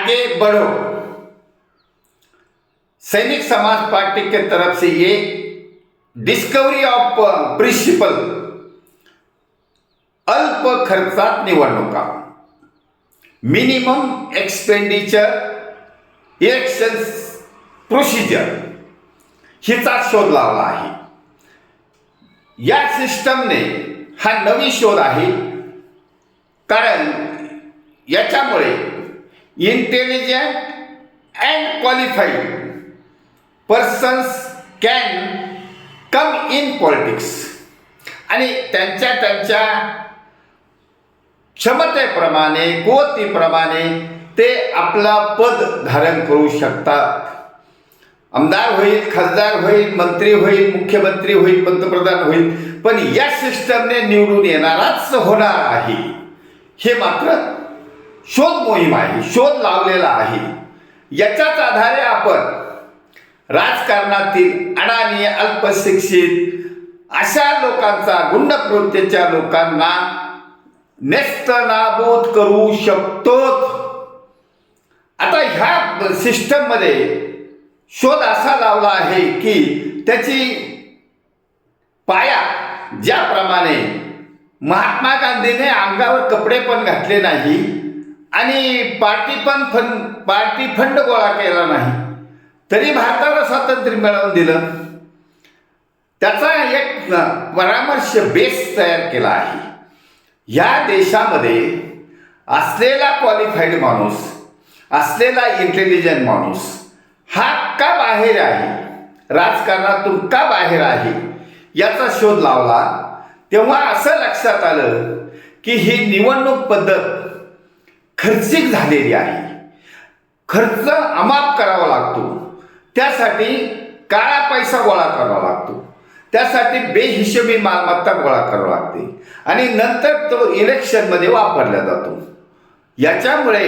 आगे बढ़ो। सैनिक समाज पार्टी के तरफ से ये डिस्कवरी ऑफ प्रिंसिपल अल्प खर्चात निवडणुका, मिनिमम एक्सपेंडिचर इलेक्शन प्रोसिजर हिचा शोध लावला आहे। या सिस्टमने हा नवी शोध आहे, कारण याच्यामुळे intelligent and qualified persons can come in politics आणि त्यांच्या क्षमतेप्रमाणे कुवतीप्रमाणे ते आपला पद धारण करू शकतात। आमदार होईल, खासदार होईल, मंत्री होईल, मुख्यमंत्री होईल, पंतप्रधान होईल, पण या सिस्टमने निवडून येणाराच होणार आहे। हे मात्र शोध मोहीम आहे, शोध लावलेला आहे। याच्याच आधारे आपण राजकारणातील अडाणी, अल्पशिक्षित अशा लोकांचा, गुंड प्रवृत्तीच्या लोकांना नेस्तनाबूत करू शकतो। आता ह्या सिस्टममध्ये शोध असा लावला आहे की त्याची पाया ज्याप्रमाणे महात्मा गांधीने अंगावर कपडे पण घातले नाही आणि पार्टी फंड गोळा केला नाही, तरी भारताला स्वातंत्र्य मिळवून दिलं, त्याचा एक परामर्श बेस तयार केला आहे। या देशामध्ये असलेला क्वालिफाईड माणूस, असलेला इंटेलिजंट माणूस हा का बाहेर आहे, राजकारणातून का बाहेर आहे, याचा शोध लावला। तेव्हा असं लक्षात आलं की ही निवडणूक पद्धत खर्चिक झालेली आहे। खर्च अमाप करावा लागतो, त्यासाठी काळा पैसा गोळा करावा लागतो, त्यासाठी बेहिशोबी मालमत्ता गोळा करावी लागते आणि नंतर तो इलेक्शनमध्ये वापरला जातो। याच्यामुळे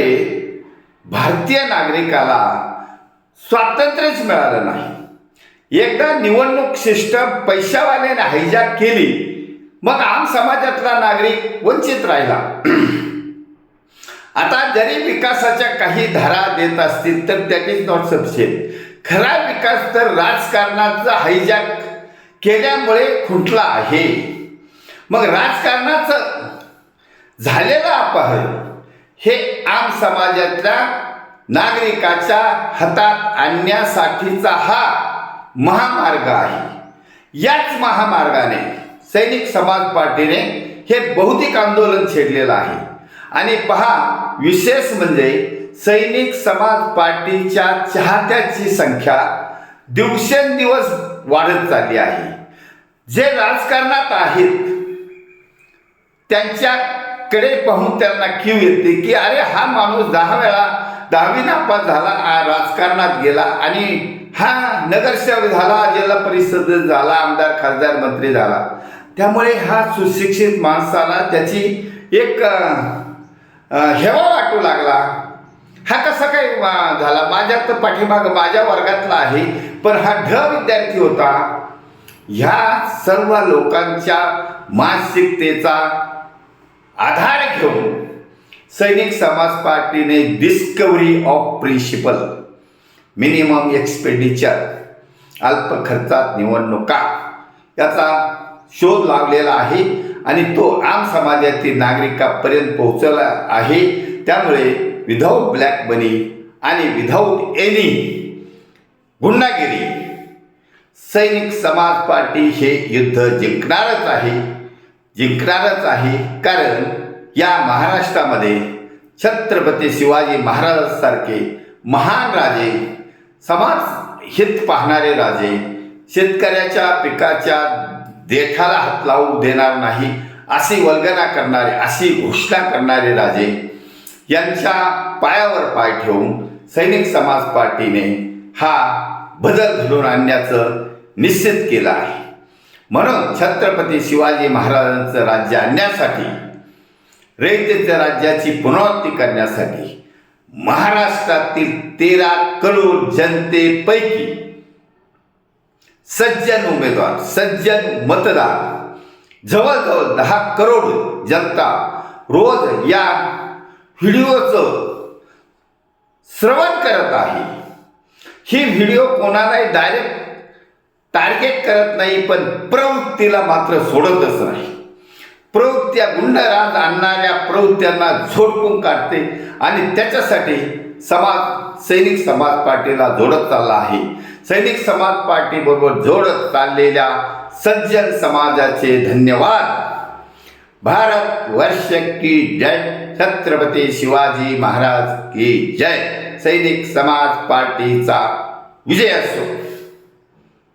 भारतीय नागरिकाला स्वातंत्र्यच मिळालं नाही। एकदा निवडणूक सिस्टम पैशावाल्याने हायजॅक केली, मग आम समाजातला नागरिक वंचित राहिला। आता जरी विकासाच्या काही धारा देत असतील तर दॅट इज नॉट सफिशियंट। खरा विकास तर राजकारणाचा हायजॅक केल्यामुळे खुंटला आहे। मग राजकारणाचं झालेलं अपहरण हे आम समाजातल्या नागरिकाच्या हातात आणण्यासाठीचा हा महामार्ग आहे। याच महामार्गाने सैनिक समाज पार्टीने हे बौद्धिक आंदोलन छेडलेलं आहे। आणि पहा, विशेष म्हणजे सैनिक समाज पार्टीच्या चाहत्याची संख्या दिवसेंदिवस वाढत चालली आहे। जे राजकारणात आहेत त्यांच्याकडे पाहून त्यांना कीव येते की अरे हा माणूस 10वी नापास झाला, राजकारणात गेला आणि हा नगरसेवक झाला, जिल्हा परिषद झाला, आमदार, खासदार, मंत्री झाला। त्यामुळे हा सुशिक्षित माणसाला त्याची एक हेवा वाटू लागला। हा कसा काय झाला, माझ्या तर पाठीमाग माझ्या वर्गातला आहे, पण हा विद्यार्थी होता। ह्या सर्व लोकांच्या मानसिकतेचा आधार घेऊन सैनिक समाज पार्टीने discovery of principle, minimum expenditure, अल्प खर्चात निवडणुका याचा शोध लावलेला आहे आणि तो आम समाजातील नागरिकांपर्यंत पोहोचला आहे। त्यामुळे विदाऊट ब्लॅक मनी आणि विदाऊट एनी गुंडागिरी सैनिक समाज पार्टी हे युद्ध जिंकणारच आहे। कारण या महाराष्ट्रामध्ये छत्रपती शिवाजी महाराजांसारखे महान राजे, समाज हित पाहणारे राजे, शेतकऱ्याच्या पिकाच्या देठाला हात लावू देणार नाही अशी वल्गना करणारे, अशी घोषणा करणारे राजे यांच्या पायावर पाय ठेवून सैनिक समाज पार्टीने हा बदल घडवून आणण्याचं निश्चित केलं आहे। म्हणून छत्रपती शिवाजी महाराजांचं राज्य आणण्यासाठी, रयतेच्या राज्याची पुनरावृत्ती करण्यासाठी महाराष्ट्रातील 13 करोड जनतेपैकी सज्जन उमेदवार, सज्जन मतदार, जवळजवळ 10 करोड जनता रोज या व्हिडिओचं श्रवण करत आहे. ही व्हिडिओ कोणालाही डायरेक्ट टार्गेट करत नाही, पण प्रवृत्तीला मात्र सोडतच नाही. प्रवृत्त्या गुंडराज आणणाऱ्या प्रवृत्त्यांना झोडपून काढते आणि त्याच्यासाठी सैनिक समाज पार्टीला जोडत चालला आहे. सैनिक समाज पार्टी बरोबर जोडत चाललेल्या सज्जन समाजाचे धन्यवाद. भारत वर्ष की जय. छत्रपती शिवाजी महाराज की जय. सैनिक समाज पार्टीचा विजय असो.